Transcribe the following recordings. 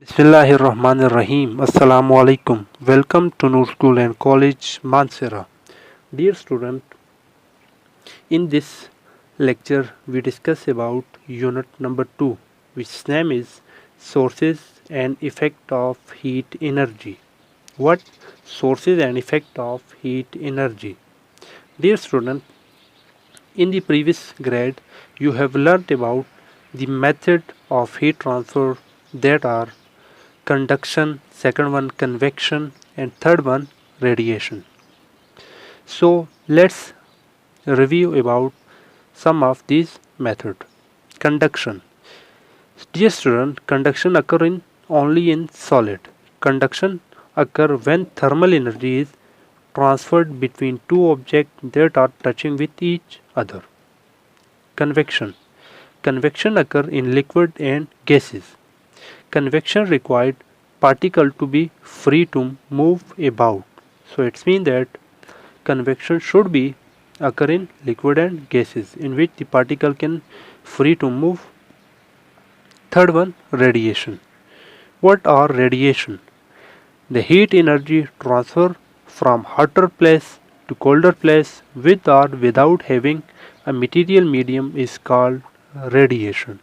Bismillahirrahmanirrahim. Assalamu alaikum. Welcome to Noor School and College, Mansehra. Dear student, in this lecture we discuss about unit number 2, which name is Sources and Effect of Heat Energy. What? Sources and Effect of Heat Energy. Dear student, in the previous grade you have learnt about the method of heat transfer that are conduction, second one convection, and third one radiation. So let's review about some of these methods. Conduction. Dear student, conduction occur in only in solid. Conduction occur when thermal energy is transferred between two objects that are touching with each other. Convection. Convection occur in liquid and gases. Convection required particle to be free to move about. So it means that convection should be occur in liquid and gases in which the particle can free to move. Third one, radiation. What are radiation? The heat energy transfer from hotter place to colder place with or without having a material medium is called radiation.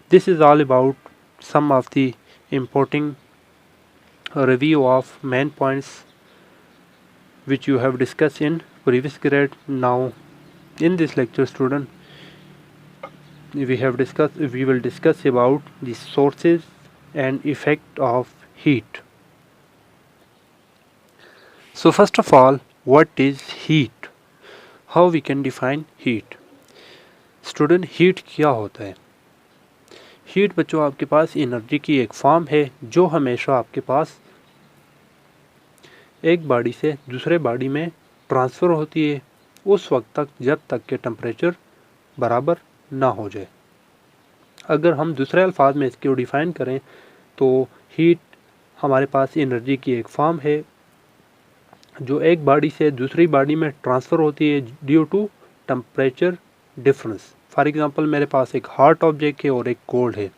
This is all about some of the important review of main points which you have discussed in previous grade. Now in this lecture student we will discuss about the sources and effect of heat. So first of all, what is heat? How we can define heat? Student heat क्या होता है? Heat बच्चों आपके पास energy की एक form है जो हमेशा आपके पास एक बॉडी से दूसरे बॉडी में ट्रांसफ़र होती है उस वक्त तक जब तक के टेम्परेचर बराबर ना हो जाए. अगर हम दूसरे अल्फाज में इसको डिफ़ाइन करें तो हीट हमारे पास एनर्जी की एक फॉर्म है जो एक बॉडी से दूसरी बॉडी में ट्रांसफ़र होती है due to temperature difference. For example मेरे पास एक हॉट ऑब्जेक्ट है और एक कोल्ड है.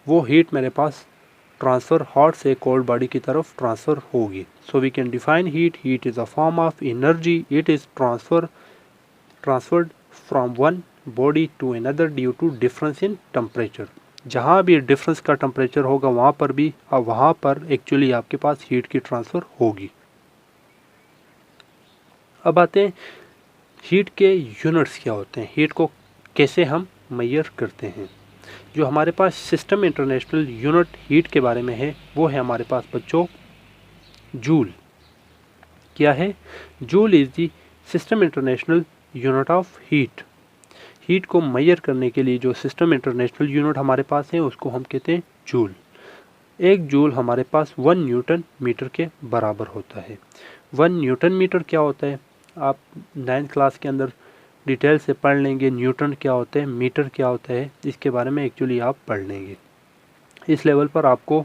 वो हीट मेरे पास ट्रांसफ़र हॉट से कोल्ड बॉडी की तरफ ट्रांसफ़र होगी. So we can define heat. Heat is a form of energy. It is transferred from one body to another due to difference in temperature. जहाँ भी डिफरेंस का temperature होगा वहाँ पर एक्चुअली आपके पास हीट की ट्रांसफ़र होगी. अब आते हैं हीट के यूनिट्स क्या होते हैं, हीट को कैसे हम मेजर करते हैं. जो हमारे पास सिस्टम इंटरनेशनल यूनिट हीट के बारे में है वो है हमारे पास बच्चों जूल. क्या है? Joule is the system international unit of heat. Heat को मेजर करने के लिए जो सिस्टम इंटरनेशनल यूनिट हमारे पास है उसको हम कहते हैं जूल. एक जूल हमारे पास 1 न्यूटन मीटर के बराबर होता है. 1 न्यूटन मीटर क्या होता है आप 9th क्लास के अंदर डिटेल से पढ़ लेंगे. न्यूटन क्या होता है, मीटर क्या होता है, इसके बारे में एक्चुअली आप पढ़ लेंगे. इस लेवल पर आपको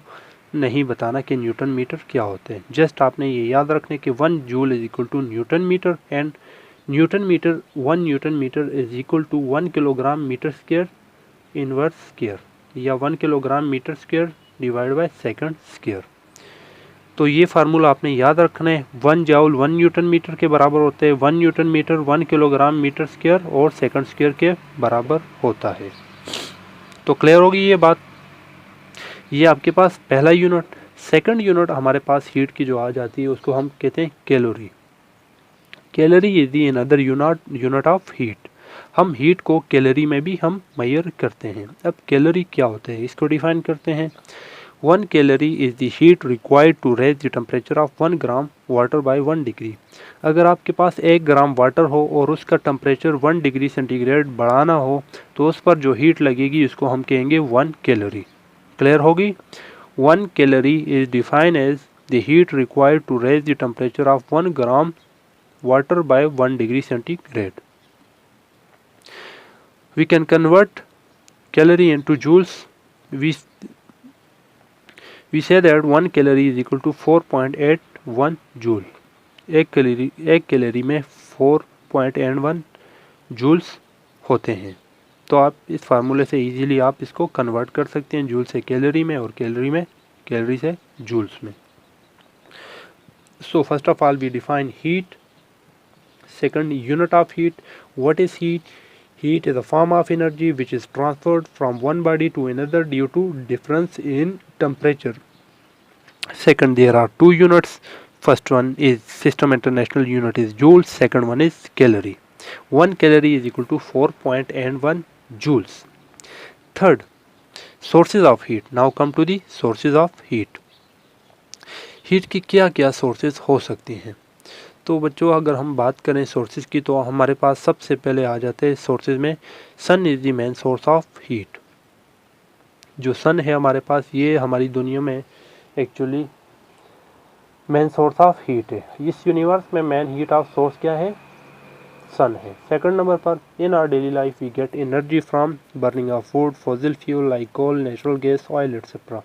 नहीं बताना कि न्यूटन मीटर क्या होते हैं. जस्ट आपने ये याद रखने कि 1 joule is equal to newton metre and newton metre 1 newton metre is equal to 1 kilogram metre square inverse square या 1 kilogram metre square divide by second square. तो ये फार्मूला आपने याद रखना है. 1 जूल 1 न्यूटन मीटर के बराबर होते हैं. 1 newton metre 1 kilogram metre square और सेकंड स्क्वायर के बराबर होता है. तो क्लियर होगी ये बात. ये आपके पास पहला यूनिट. सेकंड यूनिट हमारे पास हीट की जो आ जाती है उसको हम कहते हैं calorie. Calorie is the another unit of heat. हम हीट को कैलोरी में भी हम मेजर करते हैं. अब कैलोरी क्या होता है इसको डिफाइन करते हैं. 1 calorie is the heat required to raise the temperature of 1 gram water by 1 degree. अगर आपके पास 1 ग्राम वाटर हो और उसका टेम्परेचर 1 डिग्री सेंटीग्रेड बढ़ाना हो तो उस पर जो हीट लगेगी उसको हम कहेंगे 1 कैलोरी. क्लियर होगी. 1 calorie is defined as the heat required to raise the temperature of 1 gram water by 1 degree centigrade. We can convert calorie into joules. We say that 1 calorie is equal to 4.81 joule. एक calorie में 4.81 joules होते हैं. तो आप इस फार्मूले से easily आप इसको कन्वर्ट कर सकते हैं जूल से कैलोरी में और कैलोरी से जूल्स में। So first of all we define heat. Second, unit of heat. What is heat? Heat is a form of energy which is transferred from one body to another due to difference in temperature. Second, there are two units. First one is System International unit is joules. Second one is calorie. 1 calorie is equal to 4.1 joules. Third, sources of heat. Now come to the sources of heat. Heat की क्या क्या sources हो सकती हैं? तो बच्चों अगर हम बात करें सोर्सेज की तो हमारे पास सबसे पहले आ जाते हैं सोर्सेज में sun is the main source of heat. जो सन है हमारे पास ये हमारी दुनिया में actually main source of heat है। इस यूनिवर्स में मेन हीट ऑफ सोर्स क्या है? सन है। सेकंड नंबर पर in our daily life we get energy from burning of food, fossil fuel like coal, natural gas, oil etcetera.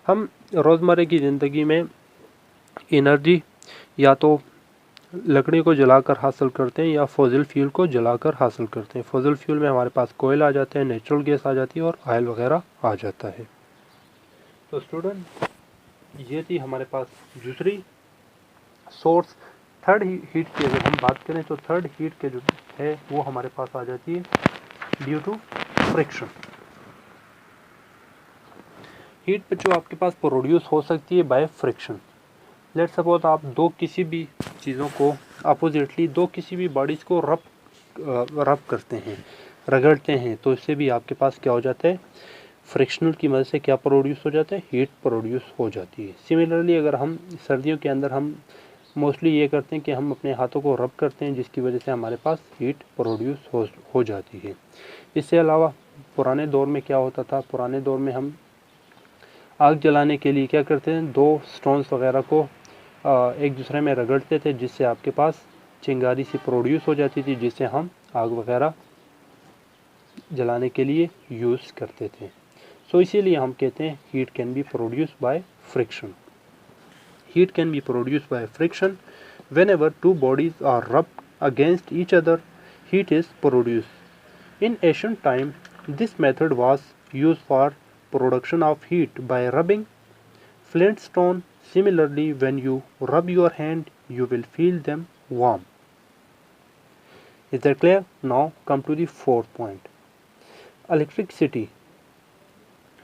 हम रोज़मर्रा की ज़िंदगी में एनर्जी या तो लकड़ी को जलाकर हासिल करते हैं या फॉसिल फ्यूल को जलाकर हासिल करते हैं। फॉसिल फ्यूल में हमारे पास कोयल आ जाते हैं, नेचुरल गैस आ जाती है और ऑयल वगैरह आ जाता है। तो स्टूडेंट ये थी हमारे पास दूसरी सोर्स। थर्ड हीट की अगर हम बात करें तो थर्ड हीट के जो है वो हमारे पास आ जाती है ड्यू टू फ्रिक्शन। हीट जो आपके पास प्रोड्यूस हो सकती है बाय फ्रिक्शन। लेट सपोज आप दो किसी भी चीज़ों को अपोजिटली दो किसी भी बॉडीज़ को रब करते हैं, रगड़ते हैं, तो इससे भी आपके पास क्या हो जाता है? फ्रिक्शनल की मदद से क्या प्रोड्यूस हो जाता है? हीट प्रोड्यूस हो जाती है। सिमिलरली अगर हम सर्दियों के अंदर हम मोस्टली ये करते हैं कि हम अपने हाथों को रब करते हैं जिसकी वजह से हमारे पास हीट प्रोड्यूस हो जाती है। इससे अलावा पुराने दौर में क्या होता था? पुराने दौर में हम आग जलाने के लिए क्या करते हैं? दो स्टोन्स वगैरह को एक दूसरे में रगड़ते थे जिससे आपके पास चिंगारी सी प्रोड्यूस हो जाती थी जिससे हम आग वगैरह जलाने के लिए यूज़ करते थे। सो इसीलिए हम कहते हैं heat can be produce by friction. Heat can be produce by friction whenever two bodies are rubbed against each other, heat is produced. In ancient time, this method was used for production of heat by rubbing flintstone. Similarly, when you rub your hand, you will feel them warm. Is that clear? Now come to the fourth point. Electricity.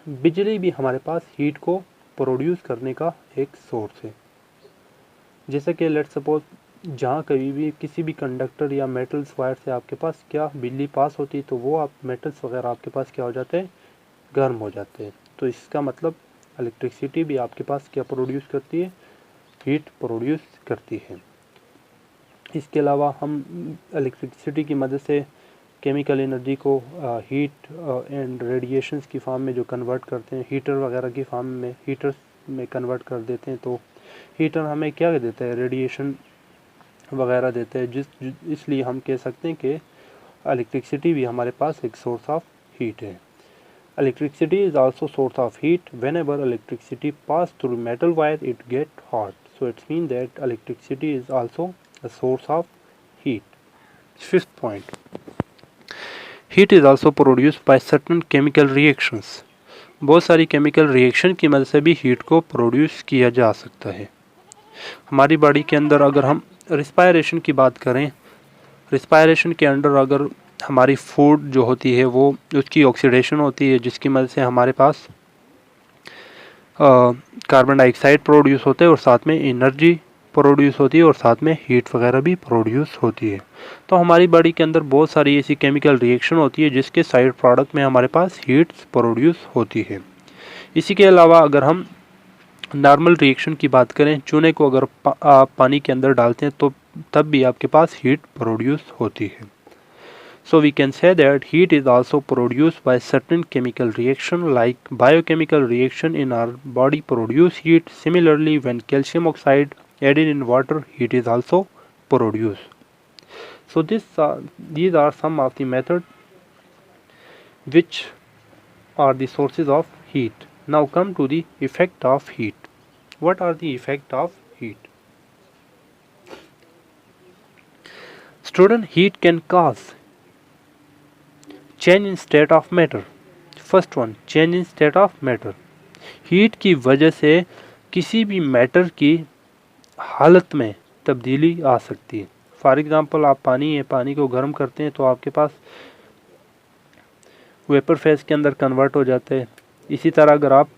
बिजली भी हमारे पास heat को produce करने का एक source है। जैसे कि लेट सपोज जहाँ कभी भी किसी भी कंडक्टर या मेटल्स वायर से आपके पास क्या बिजली पास होती है तो वो आप मेटल्स वगैरह आपके पास क्या हो जाते हैं? गर्म हो जाते हैं। तो इसका मतलब इलेक्ट्रिसिटी भी आपके पास क्या प्रोड्यूस करती है? हीट प्रोड्यूस करती है। इसके अलावा हम इलेक्ट्रिसिटी की मदद से केमिकल एनर्जी को हीट एंड रेडिएशंस की फॉर्म में जो कन्वर्ट करते हैं, हीटर वगैरह की फॉर्म में हीटर्स में कन्वर्ट कर देते हैं। तो हीटर हमें क्या देता है? रेडिएशन वगैरह देते हैं इसलिए हम कह सकते हैं कि इलेक्ट्रिसिटी भी हमारे पास एक सोर्स ऑफ हीट है। Electricity is also source of heat. Whenever electricity pass through metal wire, it get hot. So it means that electricity is also a source of heat. Fifth point. Heat is also produced by certain chemical reactions. बहुत सारी chemical reaction की मदद से भी heat को produce किया जा सकता है। हमारी बॉडी के अंदर अगर हम रिस्पायरेशन की बात करें, रिस्पायरेशन के अंदर अगर हमारी फूड जो होती है वो उसकी ऑक्सीडेशन होती है जिसकी मदद से हमारे पास कार्बन डाइऑक्साइड प्रोड्यूस होते हैं और साथ में एनर्जी प्रोड्यूस होती है और साथ में हीट वगैरह भी प्रोड्यूस होती है। तो हमारी बॉडी के अंदर बहुत सारी ऐसी केमिकल रिएक्शन होती है जिसके साइड प्रोडक्ट में हमारे पास हीट प्रोड्यूस होती है। इसी के अलावा अगर हम नॉर्मल रिएक्शन की बात करें, चूने को अगर आप पानी के अंदर डालते हैं तो तब भी आपके पास हीट प्रोड्यूस होती है। So we can say that heat is also produced by certain chemical reaction like biochemical reaction in our body produce heat. Similarly, when calcium oxide added in water, heat is also produced. So these are some of the methods which are the sources of heat. Now come to the effect of heat. What are the effect of heat? Student, heat can cause change in state of matter. First one, change in state of matter. Heat की वजह से किसी भी matter की हालत में तब्दीली आ सकती है। फॉर एग्जांपल, आप पानी को गर्म करते हैं तो आपके पास वेपर फेज के अंदर कन्वर्ट हो जाते हैं। इसी तरह अगर आप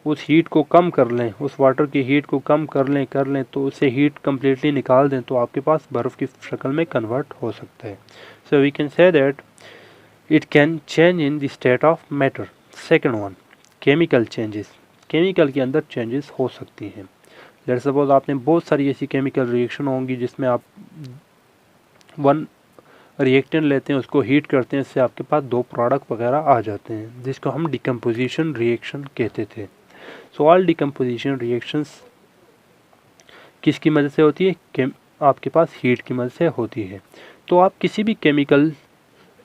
उस हीट को कम कर लें, उस वाटर की हीट को कम कर लें तो उससे हीट कम्प्लीटली निकाल दें तो आपके पास बर्फ़ की शक्ल में कन्वर्ट हो सकता है। So we can say that it can change in the state of matter. Second one, chemical changes. Chemical के अंदर चेंजेस हो सकती हैं। लेट्स सपोज आपने बहुत सारी ऐसी केमिकल रिएक्शन होंगी जिसमें आप वन रिएक्टेंट लेते हैं, उसको हीट करते हैं, इससे आपके पास दो प्रोडक्ट वगैरह आ जाते हैं जिसको हम डिकम्पोजिशन रिएक्शन कहते थे। सो ऑल डिकम्पोजिशन रिएक्शंस किसकी मदद से होती है? आपके पास हीट की मदद से होती है। तो आप किसी भी केमिकल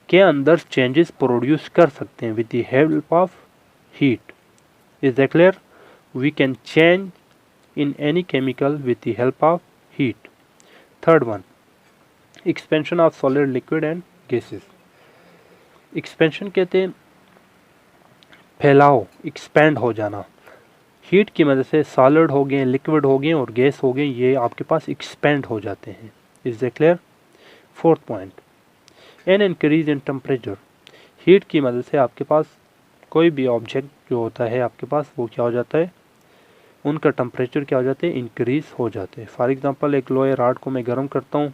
के अंदर चेंजेस प्रोड्यूस कर सकते हैं with the help of heat. Is that clear? We can change in any chemical with the help of heat. Third one, expansion of solid, liquid and gases. Expansion कहते हैं फैलाव, expand हो जाना। Heat की मदद से सॉलिड हो गए, लिक्विड हो गए और गैस हो गए, ये आपके पास एक्सपेंड हो जाते हैं। Is that clear? Fourth point, an increase in temperature. Heat की मदद से आपके पास कोई भी ऑब्जेक्ट जो होता है आपके पास, वो क्या हो जाता है? उनका टेम्परेचर क्या हो जाते हैं? इंक्रीज़ हो जाते हैं। फॉर एग्जांपल, एक लोहे रॉड को मैं गर्म करता हूँ,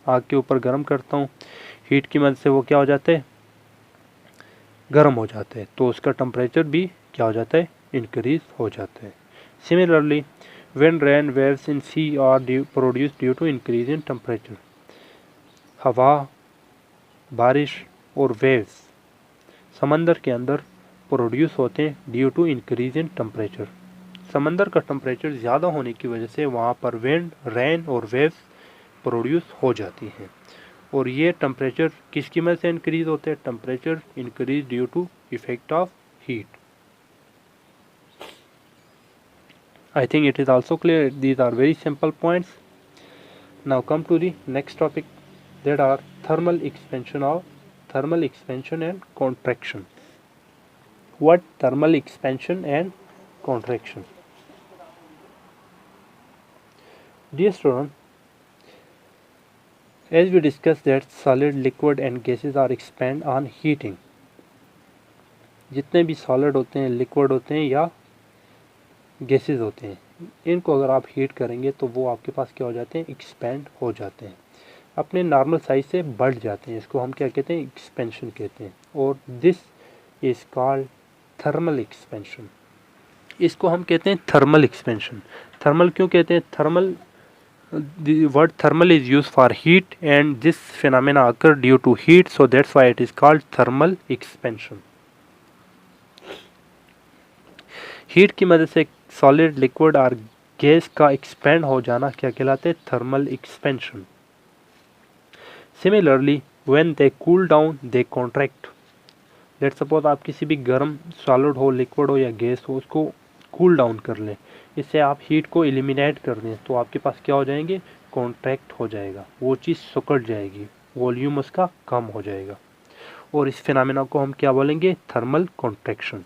आग के ऊपर गर्म करता हूँ, हीट की मदद से वो क्या हो जाते हैं? गर्म हो जाते हैं, तो उसका टेम्परेचर भी क्या हो जाता है? इंक्रीज़ हो जाता है। Similarly, when rain waves in sea are produced due to increase in temperature. हवा, बारिश और वेव्स समंदर के अंदर प्रोड्यूस होते हैं due to increase in temperature. समंदर का टेम्परेचर ज़्यादा होने की वजह से वहाँ पर विंड, रेन और वेव्स प्रोड्यूस हो जाती हैं। और ये टेम्परेचर किसकी मदद से इंक्रीज होते हैं? Temperature increase due to effect of heat. I think it is also clear. These are very simple points. Now come to the next topic, that are thermal expansion and contraction. What thermal expansion and contraction? Dear student, as we discussed that solid, liquid and gases are expand on heating. जितने भी solid होते हैं, liquid होते हैं या gases होते हैं, इनको अगर आप हीट करेंगे तो वो आपके पास क्या हो जाते हैं? एक्सपेंड हो जाते हैं, अपने नॉर्मल साइज से बढ़ जाते हैं। इसको हम क्या कहते हैं? एक्सपेंशन कहते हैं। और this is called thermal expansion. इसको हम कहते हैं थर्मल एक्सपेंशन। थर्मल क्यों कहते हैं? Thermal, the word thermal is used for heat and this phenomena occur due to heat, so that's why it is called thermal expansion. Heat की मदद से सॉलिड, लिक्विड और गैस का एक्सपेंड हो जाना क्या कहलाते हैं? Thermal expansion. Similarly, when they cool down they contract. Let's suppose आप किसी भी गर्म सॉलिड हो, लिक्विड हो या गैस हो, उसको कूल डाउन कर लें, इससे आप हीट को एलिमिनेट कर दें, तो आपके पास क्या हो जाएंगे? कॉन्ट्रैक्ट हो जाएगा, वो चीज़ सिकुड़ जाएगी, वॉल्यूम उसका कम हो जाएगा। और इस फिनोमेना को हम क्या बोलेंगे? Thermal contraction.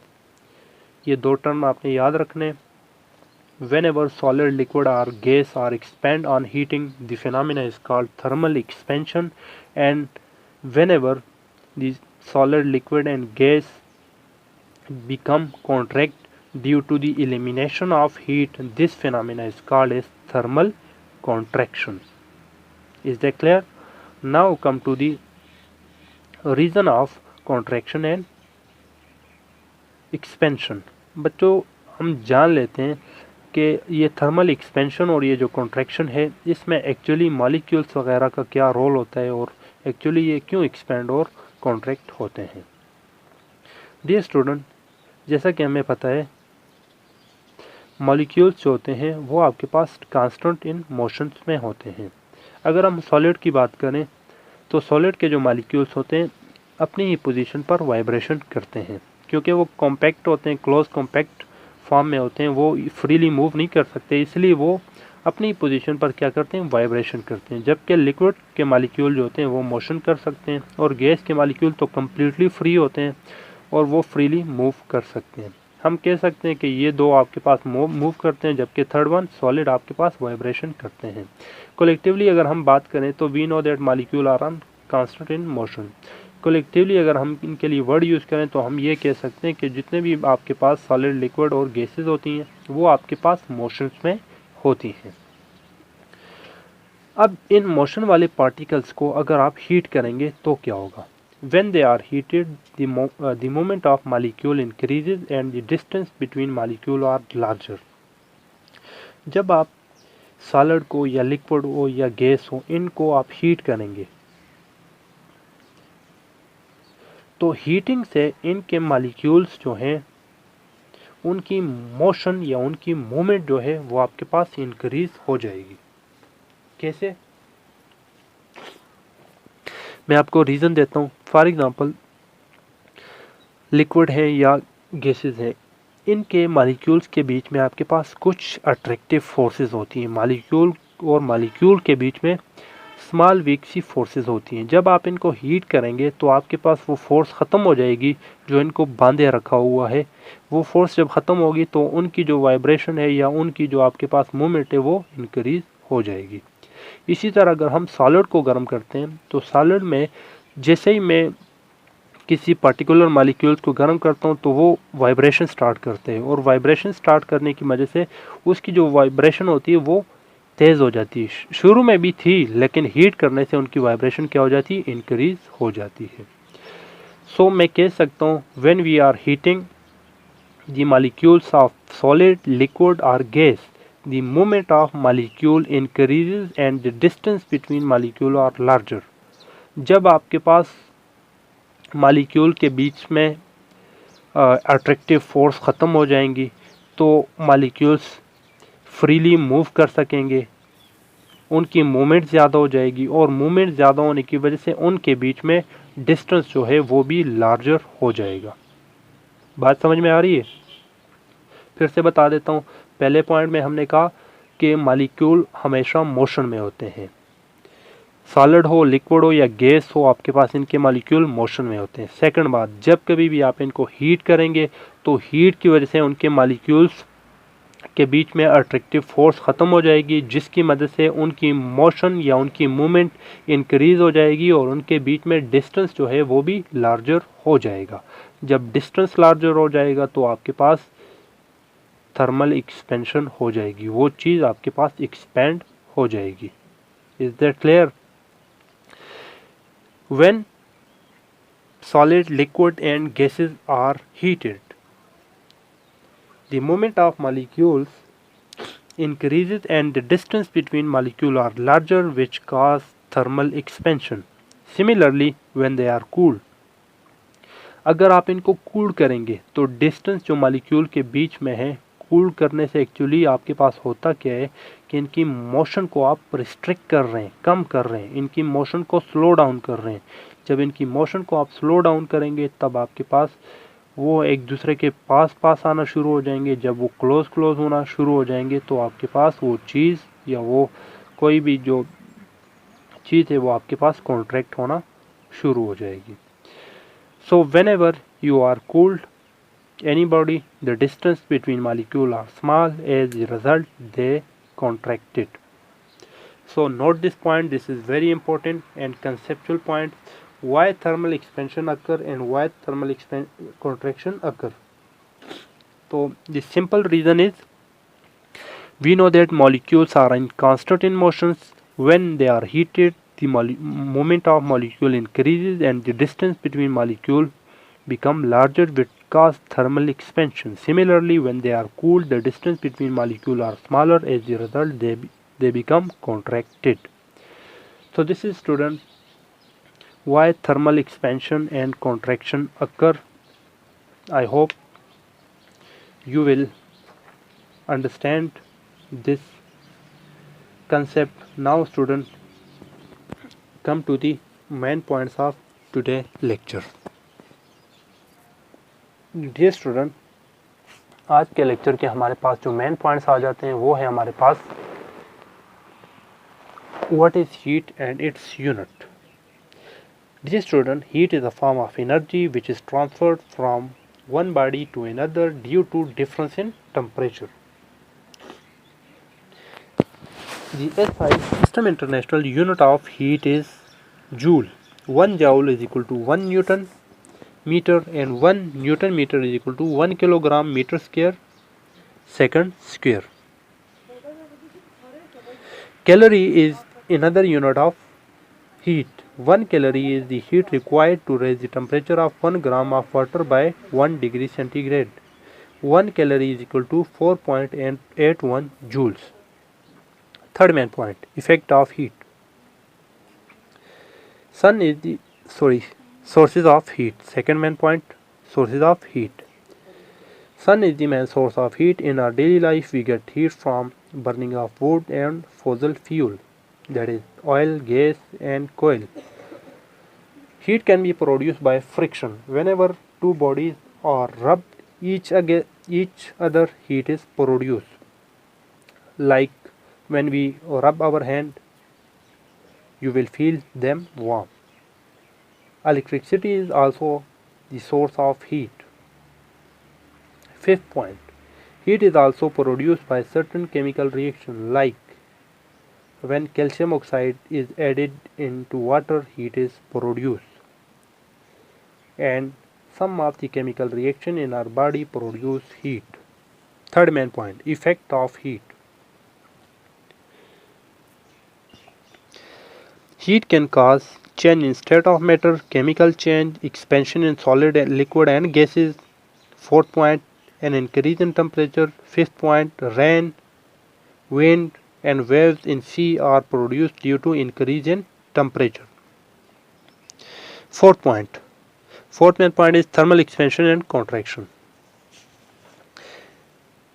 ये दो टर्म आपने याद रखने। whenever solid, liquid or gas are expand on heating, the phenomena is called thermal expansion, and whenever the solid, liquid and gas become contract due to the elimination of heat, this phenomena is called as thermal contraction. Is that clear? Now come to the reason of contraction and expansion. बच्चों, हम जान लेते हैं कि ये thermal expansion और ये जो कॉन्ट्रैक्शन है, इसमें एक्चुअली मॉलिक्यूल्स वगैरह का क्या रोल होता है और एक्चुअली ये क्यों एक्सपेंड और कॉन्ट्रैक्ट होते हैं। डियर स्टूडेंट, जैसा कि हमें पता है, मॉलिक्यूल्स जो होते हैं वो आपके पास कांस्टेंट इन मोशंस में होते हैं। अगर हम सॉलिड की बात करें तो सॉलिड के जो मॉलिक्यूल्स होते हैं अपनी ही पोजीशन पर वाइब्रेशन करते हैं, क्योंकि वो कॉम्पैक्ट होते हैं, क्लोज कॉम्पैक्ट फॉर्म में होते हैं, वो फ्रीली मूव नहीं कर सकते, इसलिए वो अपनी पोजीशन पर क्या करते हैं, वाइब्रेशन करते हैं, जबकि लिक्विड के मॉलिक्यूल जो होते हैं वो मोशन कर सकते हैं और गैस के मॉलिक्यूल तो कम्प्लीटली फ्री होते हैं और वो फ्रीली मूव कर सकते हैं। हम कह सकते हैं कि ये दो आपके पास मूव करते हैं, जबकि थर्ड वन सॉलिड आपके पास वाइब्रेशन करते हैं। कलेक्टिवली अगर हम बात करें तो we know that molecule are on constant in motion. Collectively अगर हम इनके लिए वर्ड यूज़ करें तो हम ये कह सकते हैं कि जितने भी आपके पास सॉलिड, लिक्विड और गैसेज होती हैं वो आपके पास मोशंस में होती हैं। अब इन मोशन वाले पार्टिकल्स को अगर आप हीट करेंगे तो क्या होगा? When they are heated, the moment of molecule increases and the distance between molecule are larger. जब आप सॉलिड को या लिक्विड हो या गैस हो, इनको आप हीट करेंगे तो हीटिंग से इनके मॉलिक्यूल्स जो हैं उनकी मोशन या उनकी मूवमेंट जो है वो आपके पास इंक्रीज हो जाएगी। कैसे? मैं आपको रीज़न देता हूँ। फॉर एग्जांपल लिक्विड है या गैसेस है, इनके मॉलिक्यूल्स के बीच में आपके पास कुछ अट्रैक्टिव फोर्सेस होती हैं। मॉलिक्यूल और मॉलिक्यूल के बीच में स्मॉल वीक सी फोर्सेस होती हैं। जब आप इनको हीट करेंगे तो आपके पास वो फोर्स ख़त्म हो जाएगी जो इनको बांधे रखा हुआ है। वो फोर्स जब ख़त्म होगी तो उनकी जो वाइब्रेशन है या उनकी जो आपके पास मूवमेंट है वो इंक्रीज हो जाएगी। इसी तरह अगर हम सॉलिड को गर्म करते हैं तो सॉलिड में जैसे ही मैं किसी पर्टिकुलर मॉलिक्यूल्स को गर्म करता हूँ तो वो वाइब्रेशन स्टार्ट करते हैं और वाइब्रेशन स्टार्ट करने की वजह से उसकी जो वाइब्रेशन होती है वो तेज़ हो जाती है। शुरू में भी थी लेकिन हीट करने से उनकी वाइब्रेशन क्या हो जाती है, इंक्रीज हो जाती है। सो मैं कह सकता हूँ when we are heating the molecules of solid, liquid और gas, the movement of molecule increases and the distance between molecule are larger. जब आपके पास मॉलिक्यूल के बीच में अट्रैक्टिव फोर्स ख़त्म हो जाएंगी तो मॉलिक्यूल्स फ्रीली मूव कर सकेंगे, उनकी मूवमेंट ज़्यादा हो जाएगी और मूवमेंट ज़्यादा होने की वजह से उनके बीच में डिस्टेंस जो है वो भी लार्जर हो जाएगा। बात समझ में आ रही है? फिर से बता देता हूँ। पहले पॉइंट में हमने कहा कि मॉलिक्यूल हमेशा मोशन में होते हैं। सॉलिड हो, लिक्विड हो या गैस हो, आपके पास इनके मॉलिक्यूल मोशन में होते हैं। सेकंड बात, जब कभी भी आप इनको हीट करेंगे तो हीट की वजह से उनके मॉलिक्यूल्स के बीच में अट्रैक्टिव फोर्स ख़त्म हो जाएगी, जिसकी मदद से उनकी मोशन या उनकी मूवमेंट इंक्रीज हो जाएगी और उनके बीच में डिस्टेंस जो है वो भी लार्जर हो जाएगा। जब डिस्टेंस लार्जर हो जाएगा तो आपके पास थर्मल एक्सपेंशन हो जाएगी, वो चीज़ आपके पास एक्सपेंड हो जाएगी। Is that clear? When solid, liquid and gases are heated, the movement of molecules increases and the distance between molecules are larger, which cause thermal expansion. Similarly, when they are cooled, अगर आप इनको cool करेंगे तो distance जो molecule के बीच में है, cool करने से एक्चुअली आपके पास होता क्या है कि इनकी मोशन को आप रिस्ट्रिक्ट कर रहे हैं, कम कर रहे हैं, इनकी मोशन को स्लो डाउन कर रहे हैं। जब इनकी मोशन को आप स्लो डाउन करेंगे तब आपके पास वो एक दूसरे के पास आना शुरू हो जाएंगे। जब वो क्लोज होना शुरू हो जाएंगे तो आपके पास वो चीज़ या वो कोई भी जो चीज़ है वो आपके पास कॉन्ट्रैक्ट होना शुरू हो जाएगी। So whenever you are cooled any body, the distance between molecules are small. As a result, they contracted. So note this point. This is very important and conceptual point. Why thermal expansion occur and why thermal contraction occur? So the simple reason is we know that molecules are in constant in motions. When they are heated, the movement of molecule increases and the distance between molecules become larger, which cause thermal expansion. Similarly, when they are cooled, the distance between molecules are smaller. As a result, they become contracted. So this is, student, why thermal expansion and contraction occur. I hope you will understand this concept. Now, student, come to the main points of today's lecture. Dear student, आज के lecture के हमारे पास जो main points आ जाते हैं वो है हमारे पास What is heat and its unit? Dear student, heat is a form of energy which is transferred from one body to another due to difference in temperature. The SI System International unit of heat is joule. 1 joule is equal to 1 Newton meter and 1 Newton meter is equal to 1 kilogram meter square second square. Calorie is another unit of heat. 1 calorie is the heat required to raise the temperature of 1 gram of water by 1 degree centigrade. 1 calorie is equal to 4.81 joules. Third main point, effect of heat. Sun is the sources of heat. Second main point, sources of heat. Sun is the main source of heat. In our daily life, we get heat from burning of wood and fossil fuel, that is oil, gas and coal. Heat can be produced by friction. Whenever two bodies are rubbed each other, heat is produced. Like when we rub our hand, you will feel them warm. Electricity is also the source of heat. Fifth point, heat is also produced by certain chemical reaction, like when calcium oxide is added into water, heat is produced. And some of the chemical reaction in our body produce heat. Third main point, effect of heat. Heat can cause change in state of matter, chemical change, expansion in solid, liquid and gases. Fourth point, an increase in temperature. Fifth point, rain, wind and waves in sea are produced due to increase in temperature. Fourth main point is thermal expansion and contraction.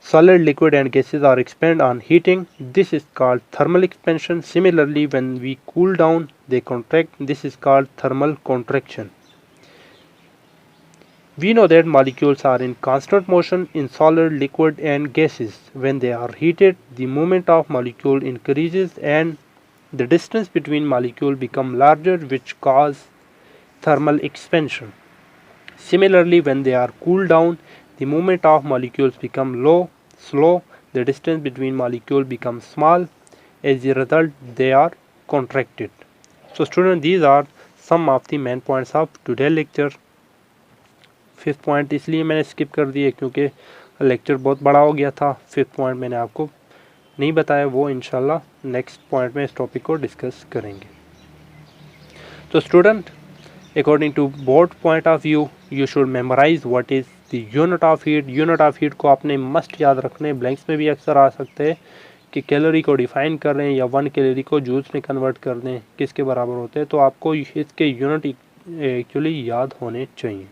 Solid, liquid and gases are expanded on heating. This is called thermal expansion. Similarly, when we cool down, they contract. This is called thermal contraction. We know that molecules are in constant motion in solid, liquid and gases. When they are heated, the movement of molecule increases and the distance between molecules become larger, which cause thermal expansion. Similarly, when they are cooled down, the movement of molecules become slow, the distance between molecules becomes small. As a result, they are contracted. So students, these are some of the main points of today's lecture. Fifth point इसलिए मैंने skip कर दिए क्योंकि lecture बहुत बड़ा हो गया था. फिफ्थ पॉइंट मैंने आपको नहीं बताया, वो इंशाल्लाह नेक्स्ट पॉइंट में इस टॉपिक को डिस्कस करेंगे. तो student, according to board point of view, you should memorise what is the unit of heat. Unit of heat को आपने मस्ट याद रखने. ब्लैंक्स में भी अक्सर आ सकते हैं कि कैलोरी को डिफाइन कर रहे हैं या 1 कैलोरी को जूल्स में कन्वर्ट कर दें, किसके बराबर होते हैं. तो आपको इसके यूनिट एक्चुअली याद होने चाहिए.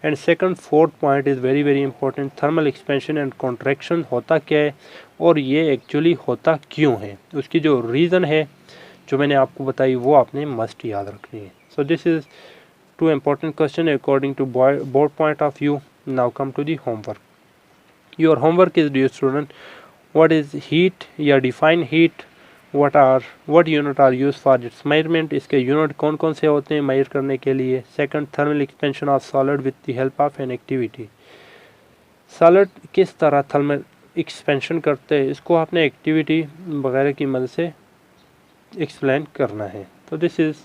And second, fourth point is very very important. Thermal expansion and contraction होता क्या है और ये एक्चुअली होता क्यों है, उसकी जो रीज़न है जो मैंने आपको बताई वो आपने मस्ट याद रखनी है. So this is two important question according to board point of view. Now come to the homework. Your homework is, dear student, what is heat या define heat, what unit are used for its measurement. इसके unit कौन कौन से होते हैं measure करने के लिए. Second, thermal expansion of solid with the help of an activity. Solid किस तरह थर्मल एक्सपेंशन करते हैं, इसको आपने एक्टिविटी वगैरह की मदद से एक्सप्लेन करना है. तो this is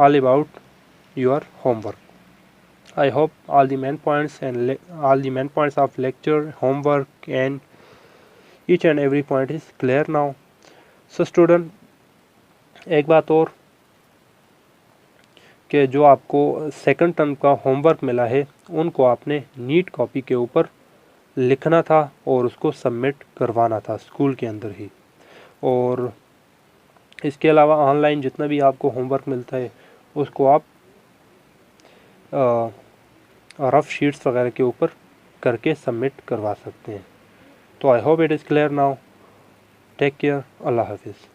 all about your homework. I hope all the main points of lecture, homework and each and every point is clear now. So student, एक बात और कि जो आपको सेकंड टर्म का होमवर्क मिला है उनको आपने नीट कॉपी के ऊपर लिखना था और उसको सबमिट करवाना था स्कूल के अंदर ही. और इसके अलावा ऑनलाइन जितना भी आपको होमवर्क मिलता है उसको आप रफ शीट्स वगैरह के ऊपर करके सबमिट करवा सकते हैं. तो I hope it is clear now. Take care. अल्लाह हाफिज़.